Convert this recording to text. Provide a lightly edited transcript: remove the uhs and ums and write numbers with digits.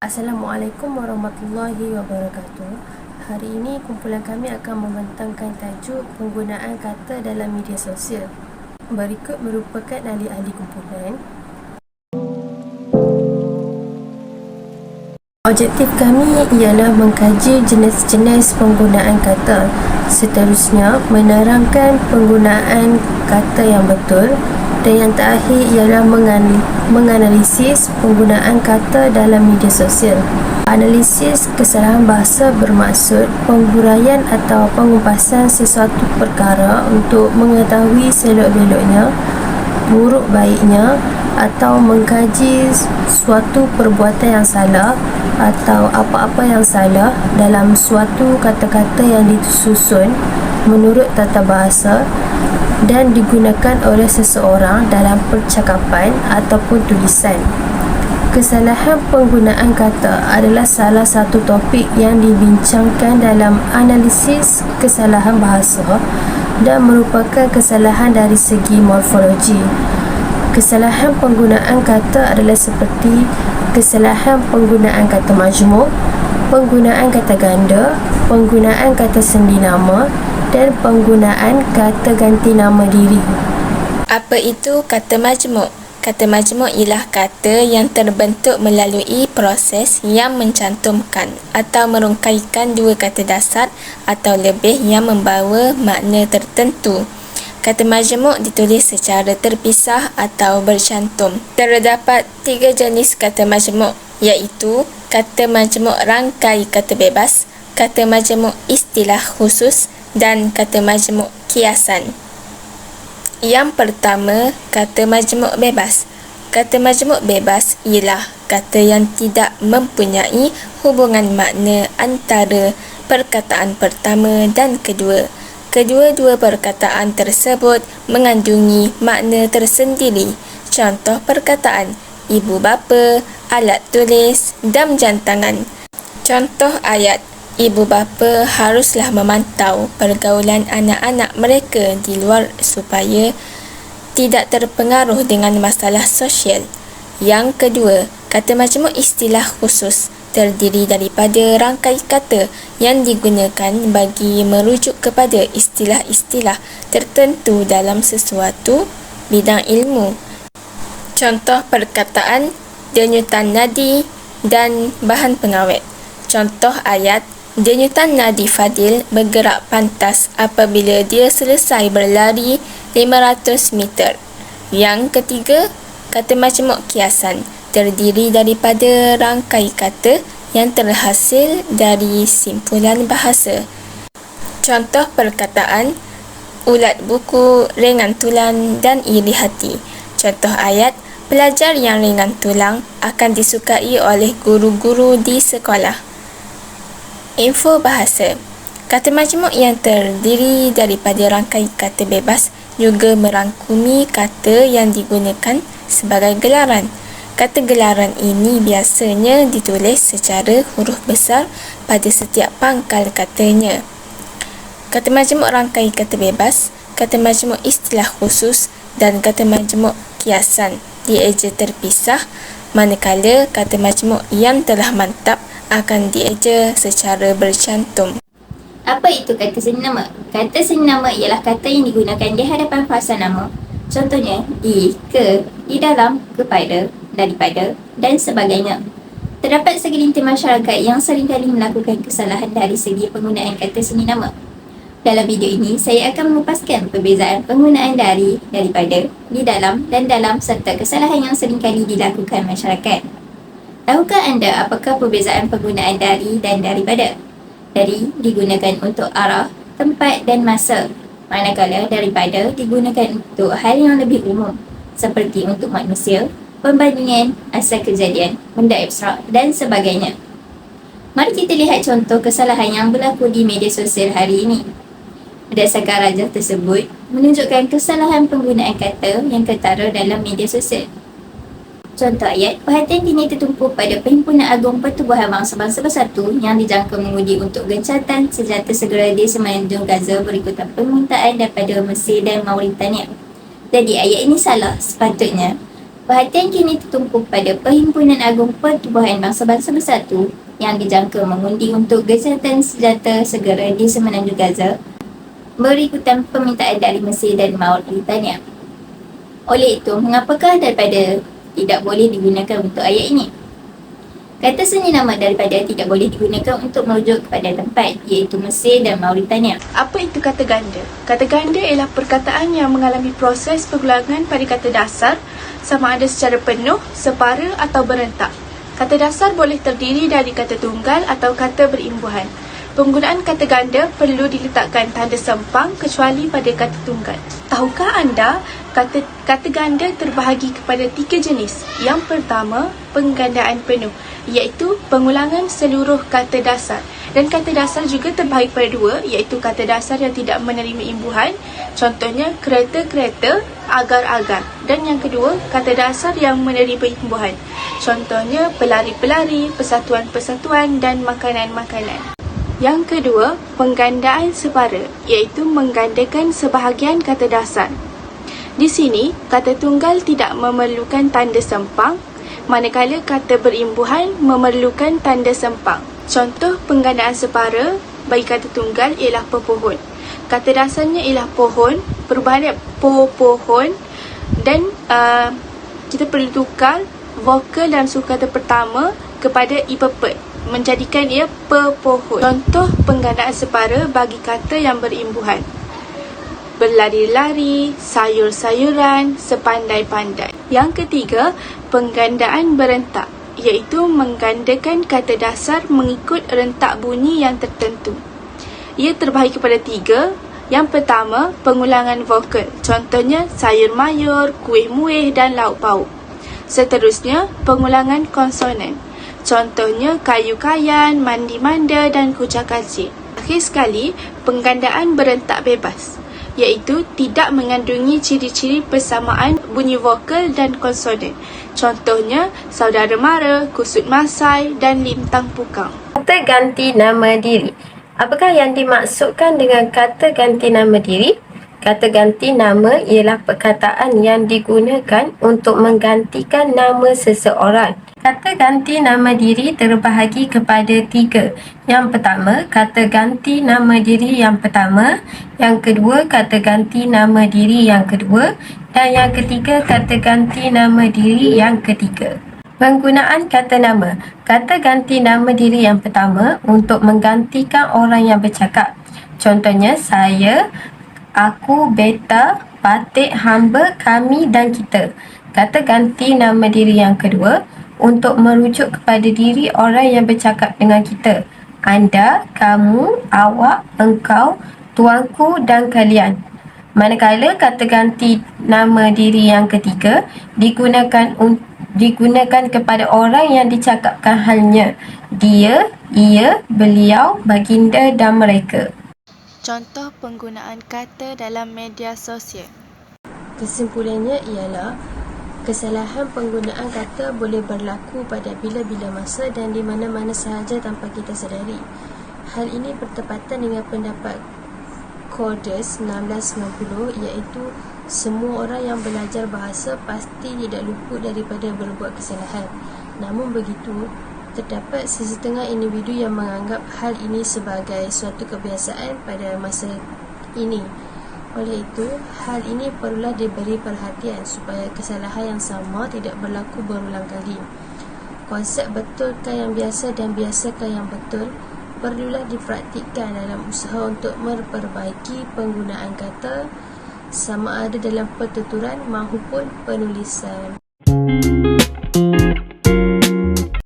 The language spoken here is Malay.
Assalamualaikum warahmatullahi wabarakatuh. Hari ini kumpulan kami akan membentangkan tajuk penggunaan kata dalam media sosial. Berikut merupakan ahli-ahli kumpulan. Objektif kami ialah mengkaji jenis-jenis penggunaan kata. Seterusnya, menerangkan penggunaan kata yang betul. Dan yang terakhir ialah menganalisis penggunaan kata dalam media sosial. Analisis kesalahan bahasa bermaksud penghuraian atau pengupasan sesuatu perkara untuk mengetahui selok-beloknya, buruk baiknya, atau mengkaji suatu perbuatan yang salah atau apa-apa yang salah dalam suatu kata-kata yang disusun menurut tata bahasa dan digunakan oleh seseorang dalam percakapan ataupun tulisan. Kesalahan penggunaan kata adalah salah satu topik yang dibincangkan dalam analisis kesalahan bahasa dan merupakan kesalahan dari segi morfologi. Kesalahan penggunaan kata adalah seperti kesalahan penggunaan kata majmuk, penggunaan kata ganda, penggunaan kata sendi nama dan penggunaan kata ganti nama diri. Apa itu kata majmuk? Kata majmuk ialah kata yang terbentuk melalui proses yang mencantumkan atau merungkaikan dua kata dasar atau lebih yang membawa makna tertentu. Kata majmuk ditulis secara terpisah atau bercantum. Terdapat 3 jenis kata majmuk, iaitu kata majmuk rangkai kata bebas, kata majmuk istilah khusus dan kata majmuk kiasan. Yang pertama, kata majmuk bebas. Kata majmuk bebas ialah kata yang tidak mempunyai hubungan makna antara perkataan pertama dan kedua. Kedua-dua perkataan tersebut mengandungi makna tersendiri. Contoh perkataan ibu bapa, alat tulis, dan jam tangan. Contoh ayat, ibu bapa haruslah memantau pergaulan anak-anak mereka di luar supaya tidak terpengaruh dengan masalah sosial. Yang kedua, kata majmuk istilah khusus terdiri daripada rangkai kata yang digunakan bagi merujuk kepada istilah-istilah tertentu dalam sesuatu bidang ilmu. Contoh perkataan denyutan nadi dan bahan pengawet. Contoh ayat, denyutan nadi Fadil bergerak pantas apabila dia selesai berlari 500 meter. Yang ketiga, kata majmuk kiasan terdiri daripada rangkai kata yang terhasil dari simpulan bahasa. Contoh perkataan ulat buku, ringan tulang dan iri hati. Contoh ayat, pelajar yang ringan tulang akan disukai oleh guru-guru di sekolah. Info bahasa. Kata majmuk yang terdiri daripada rangkai kata bebas juga merangkumi kata yang digunakan sebagai gelaran. Kata gelaran ini biasanya ditulis secara huruf besar pada setiap pangkal katanya. Kata majmuk rangkai kata bebas, kata majmuk istilah khusus dan kata majmuk kiasan dieja terpisah, manakala kata majmuk yang telah mantap akan dieja secara bercantum. Apa itu kata seni nama? Kata seni nama ialah kata yang digunakan di hadapan fasa nama. Contohnya, di, ke, di dalam, kepada, daripada dan sebagainya. Terdapat segelintir masyarakat yang seringkali melakukan kesalahan dari segi penggunaan kata seni nama. Dalam video ini, saya akan mengupaskan perbezaan penggunaan dari, daripada, di dalam dan dalam serta kesalahan yang seringkali dilakukan masyarakat. Tahukah anda apakah perbezaan penggunaan dari dan daripada? Dari digunakan untuk arah, tempat dan masa, manakala daripada digunakan untuk hal yang lebih umum seperti untuk manusia, pembandingan, asal kejadian, benda abstrak dan sebagainya. Mari kita lihat contoh kesalahan yang berlaku di media sosial hari ini. Berdasarkan rajah tersebut menunjukkan kesalahan penggunaan kata yang ketara dalam media sosial. Contoh ayat, perhatian kini tertumpu pada Perhimpunan Agung Pertubuhan Bangsa-Bangsa Bersatu yang dijangka mengundi untuk gencatan senjata segera di semenanjung Gaza berikutan permintaan daripada Mesir dan Mauritania. Jadi ayat ini salah. Sepatutnya Perhatian kini tertumpu pada Perhimpunan Agung Pertubuhan Bangsa-Bangsa Bersatu yang dijangka mengundi untuk gencatan senjata segera di Semenanjung Gaza berikutan permintaan dari Mesir dan Mauritania. Oleh itu, mengapakah daripada tidak boleh digunakan untuk ayat ini? Kata seni nama daripada tidak boleh digunakan untuk merujuk kepada tempat, iaitu Mesir dan Mauritania. Apa itu kata ganda? Kata ganda ialah perkataan yang mengalami proses pengulangan pada kata dasar sama ada secara penuh, separa atau berentak. Kata dasar boleh terdiri dari kata tunggal atau kata berimbuhan. Penggunaan kata ganda perlu diletakkan tanda sempang kecuali pada kata tunggal. Tahukah anda kata ganda terbahagi kepada 3 jenis? Yang pertama, penggandaan penuh, iaitu pengulangan seluruh kata dasar. Dan kata dasar juga terbahagi pada 2, iaitu kata dasar yang tidak menerima imbuhan, contohnya kereta-kereta, agar-agar. Dan yang kedua, kata dasar yang menerima imbuhan, contohnya pelari-pelari, persatuan-persatuan dan makanan-makanan. Yang kedua, penggandaan separa, iaitu menggandakan sebahagian kata dasar. Di sini, kata tunggal tidak memerlukan tanda sempang, manakala kata berimbuhan memerlukan tanda sempang. Contoh penggandaan separa bagi kata tunggal ialah pepohon. Kata dasarnya ialah pohon, perubahannya pohon, dan kita perlu tukar vokal dalam suku kata pertama kepada ipepet, menjadikan ia pepohon. Contoh penggandaan separa bagi kata yang berimbuhan: berlari-lari, sayur-sayuran, sepandai-pandai. Yang ketiga, penggandaan berentak, iaitu menggandakan kata dasar mengikut rentak bunyi yang tertentu. Ia terbahagi kepada 3. Yang pertama, pengulangan vokal, contohnya sayur mayur, kuih muih dan lauk pauk. Seterusnya, pengulangan konsonan, contohnya kayu kayan, mandi manda dan kucak kacir. Akhir sekali, penggandaan berentak bebas, iaitu tidak mengandungi ciri-ciri persamaan bunyi vokal dan konsonan. Contohnya, saudara mara, kusut masai dan lintang pukang. Kata ganti nama diri. Apakah yang dimaksudkan dengan kata ganti nama diri? Kata ganti nama ialah perkataan yang digunakan untuk menggantikan nama seseorang. Kata ganti nama diri terbahagi kepada 3. Yang pertama, kata ganti nama diri yang pertama. Yang kedua, kata ganti nama diri yang kedua. Dan yang ketiga, kata ganti nama diri yang ketiga. Penggunaan kata nama. Kata ganti nama diri yang pertama untuk menggantikan orang yang bercakap. Contohnya, saya, aku, beta, patik, hamba, kami dan kita. Kata ganti nama diri yang kedua untuk merujuk kepada diri orang yang bercakap dengan kita. Anda, kamu, awak, engkau, tuanku dan kalian. Manakala kata ganti nama diri yang ketiga digunakan kepada orang yang dicakapkan halnya. Dia, ia, beliau, baginda dan mereka. Contoh penggunaan kata dalam media sosial. Kesimpulannya ialah kesalahan penggunaan kata boleh berlaku pada bila-bila masa dan di mana-mana sahaja tanpa kita sedari. Hal ini bertepatan dengan pendapat Codes 1690, iaitu semua orang yang belajar bahasa pasti tidak luput daripada berbuat kesalahan. Namun begitu, terdapat sesetengah individu yang menganggap hal ini sebagai suatu kebiasaan pada masa ini. Oleh itu, hal ini perlulah diberi perhatian supaya kesalahan yang sama tidak berlaku berulang kali. Konsep betulkah yang biasa dan biasakah yang betul perlulah dipraktikkan dalam usaha untuk memperbaiki penggunaan kata sama ada dalam pertuturan maupun penulisan.